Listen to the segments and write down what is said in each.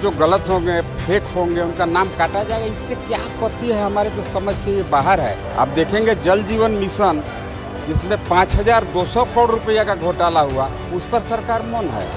जो गलत होंगे, फेक होंगे, उनका नाम काटा जाएगा। इससे क्या आपत्ति है? हमारे तो समझ से ये बाहर है। आप देखेंगे जल जीवन मिशन जिसमें 5,200 करोड़ रुपया का घोटाला हुआ, उस पर सरकार मौन है।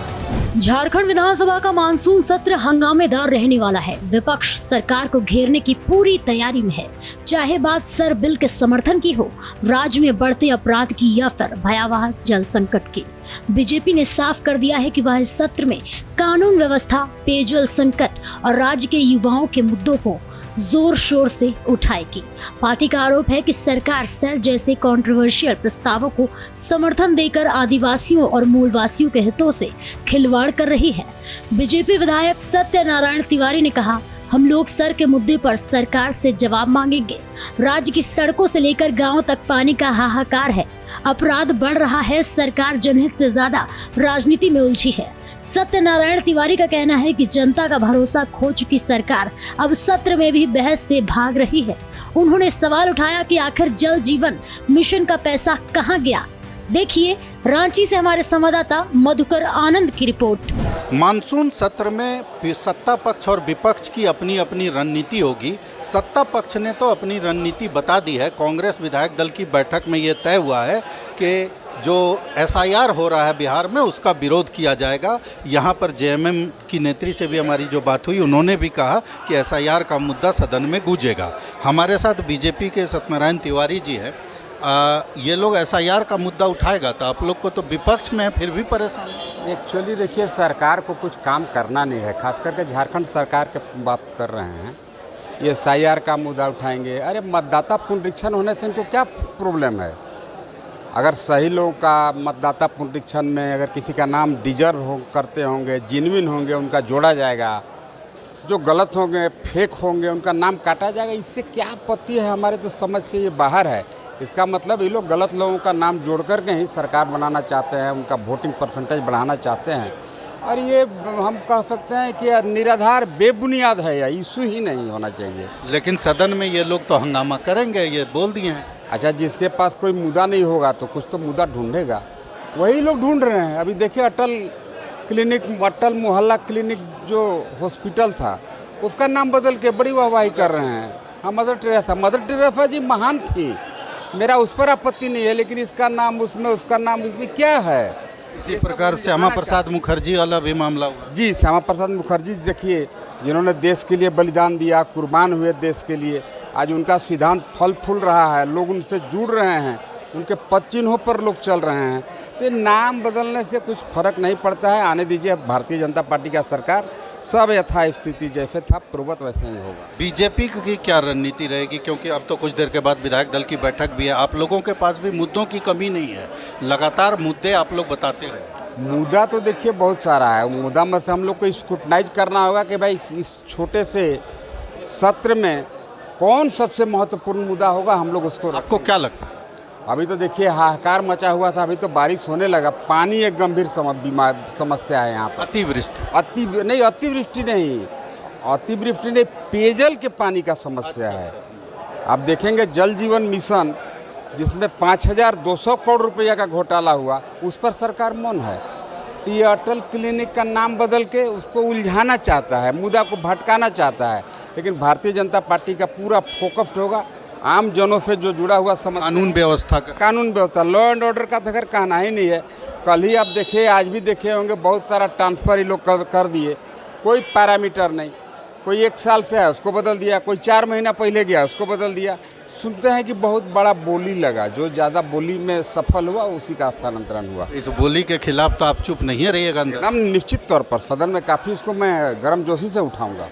झारखंड विधानसभा का मानसून सत्र हंगामेदार रहने वाला है। विपक्ष सरकार को घेरने की पूरी तैयारी में है, चाहे बात सर बिल के समर्थन की हो, राज्य में बढ़ते अपराध की या फिर भयावह जल संकट की। बीजेपी ने साफ कर दिया है कि वह इस सत्र में कानून व्यवस्था, पेयजल संकट और राज्य के युवाओं के मुद्दों को जोर शोर से उठाएगी। पार्टी का आरोप है कि सरकार सर जैसे कंट्रोवर्शियल प्रस्तावों को समर्थन देकर आदिवासियों और मूलवासियों के हितों से खिलवाड़ कर रही है। बीजेपी विधायक सत्यनारायण तिवारी ने कहा, हम लोग सर के मुद्दे पर सरकार से जवाब मांगेंगे। राज्य की सड़कों से लेकर गांव तक पानी का हाहाकार है, अपराध बढ़ रहा है, सरकार जनहित से ज्यादा राजनीति में उलझी है। सत्यनारायण तिवारी का कहना है कि जनता का भरोसा खो चुकी सरकार अब सत्र में भी बहस से भाग रही है। उन्होंने सवाल उठाया कि आखिर जल जीवन मिशन का पैसा कहां गया। देखिए रांची से हमारे संवाददाता मधुकर आनंद की रिपोर्ट। मानसून सत्र में सत्ता पक्ष और विपक्ष की अपनी अपनी रणनीति होगी। सत्ता पक्ष ने तो अपनी रणनीति बता दी है। कांग्रेस विधायक दल की बैठक में ये तय हुआ है कि जो एसआईआर हो रहा है बिहार में, उसका विरोध किया जाएगा। यहाँ पर जेएमएम की नेत्री से भी हमारी जो बात हुई, उन्होंने भी कहा कि एसआईआर का मुद्दा सदन में गूंजेगा। हमारे साथ बीजेपी के सत्यनारायण तिवारी जी हैं। ये लोग एसआईआर का मुद्दा उठाएगा तो आप लोग को तो विपक्ष में फिर भी परेशान है। एक्चुअली देखिए, सरकार को कुछ काम करना नहीं है, खास करके झारखंड सरकार की बात कर रहे हैं। ये एसआईआर का मुद्दा उठाएंगे। अरे मतदाता पुनरीक्षण होने से इनको क्या प्रॉब्लम है? अगर सही लोगों का मतदाता पुनरीक्षण में अगर किसी का नाम डिजर्व करते होंगे, जेन्युइन होंगे, उनका जोड़ा जाएगा। जो गलत होंगे, फेक होंगे, उनका नाम काटा जाएगा। इससे क्या आपत्ति है? हमारे तो समझ से ये बाहर है। इसका मतलब ये लोग गलत लोगों का नाम जोड़ करके ही सरकार बनाना चाहते हैं, उनका वोटिंग परसेंटेज बढ़ाना चाहते हैं। और ये हम कह सकते हैं कि निराधार बेबुनियाद है, या इशू ही नहीं होना चाहिए। लेकिन सदन में ये लोग तो हंगामा करेंगे, ये बोल दिए हैं। अच्छा, जिसके पास कोई मुद्दा नहीं होगा तो कुछ तो मुद्दा ढूंढेगा। वही लोग ढूंढ रहे हैं। अभी देखिए अटल क्लिनिक, अटल मोहल्ला क्लिनिक जो हॉस्पिटल था, उसका नाम बदल के बड़ी वाहवाही कर रहे हैं। हाँ, मदर टेरेसा जी महान थी, मेरा उस पर आपत्ति नहीं है, लेकिन इसका नाम उसमें, उसका नाम इसमें क्या है? इसी प्रकार श्यामा प्रसाद मुखर्जी वाला भी मामला हुआ। जी, श्यामा प्रसाद मुखर्जी देखिए, जिन्होंने देश के लिए बलिदान दिया, कुर्बान हुए देश के लिए। आज उनका सिद्धांत फल फूल रहा है, लोग उनसे जुड़ रहे हैं, उनके पद चिन्हों पर लोग चल रहे हैं। तो नाम बदलने से कुछ फर्क नहीं पड़ता है। आने दीजिए, भारतीय जनता पार्टी का सरकार, सब यथा स्थिति जैसे था पूर्ववत वैसे ही होगा। बीजेपी की क्या रणनीति रहेगी? क्योंकि अब तो कुछ देर के बाद विधायक दल की बैठक भी है। आप लोगों के पास भी मुद्दों की कमी नहीं है, लगातार मुद्दे आप लोग बताते रहे। मुद्दा तो देखिए बहुत सारा है। मुद्दा में से हम लोग को स्क्रूटनाइज करना होगा कि भाई इस छोटे से सत्र में कौन सबसे महत्वपूर्ण मुद्दा होगा, हम लोग उसको। आपको क्या लगता है? अभी तो देखिए हाहाकार मचा हुआ था, अभी तो बारिश होने लगा। पानी एक गंभीर समस्या है यहाँ पर। अतिवृष्टि नहीं, पेयजल के पानी का समस्या है। आप देखेंगे जल जीवन मिशन जिसमें 5,200 करोड़ रुपया का घोटाला हुआ, उस पर सरकार मौन है। तो ये अटल क्लिनिक का नाम बदल के उसको उलझाना चाहता है, मुद्दा को भटकाना चाहता है। लेकिन भारतीय जनता पार्टी का पूरा फोकस्ड होगा आम जनों से जो जुड़ा हुआ कानून व्यवस्था, लॉ एंड ऑर्डर का तो खैर कहना ही नहीं है। कल ही आप देखिए, आज भी देखे होंगे, बहुत सारा ट्रांसफ़र ही लोग कर दिए। कोई पैरामीटर नहीं, कोई 1 साल से है उसको बदल दिया, कोई 4 महीना पहले गया उसको बदल दिया। सुनते हैं कि बहुत बड़ा बोली लगा, जो ज़्यादा बोली में सफल हुआ उसी का स्थानांतरण हुआ। इस बोली के खिलाफ तो आप चुप नहीं रहिएगा। एकदम निश्चित तौर पर सदन में काफ़ी इसको मैं गर्मजोशी से उठाऊँगा।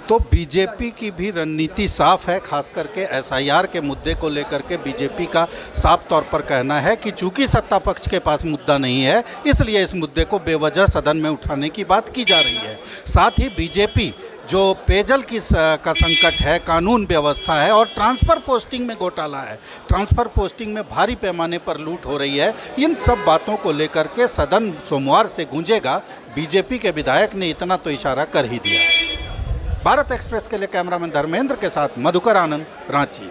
तो बीजेपी की भी रणनीति साफ है। खास करके एसआईआर के मुद्दे को लेकर के बीजेपी का साफ तौर पर कहना है कि चूंकि सत्ता पक्ष के पास मुद्दा नहीं है, इसलिए इस मुद्दे को बेवजह सदन में उठाने की बात की जा रही है। साथ ही बीजेपी जो पेयजल का संकट है, कानून व्यवस्था है और ट्रांसफ़र पोस्टिंग में घोटाला है, ट्रांसफ़र पोस्टिंग में भारी पैमाने पर लूट हो रही है, इन सब बातों को लेकर के सदन सोमवार से गूंजेगा। बीजेपी के विधायक ने इतना तो इशारा कर ही दिया। भारत एक्सप्रेस के लिए कैमरामैन धर्मेंद्र के साथ मधुकर आनंद, रांची।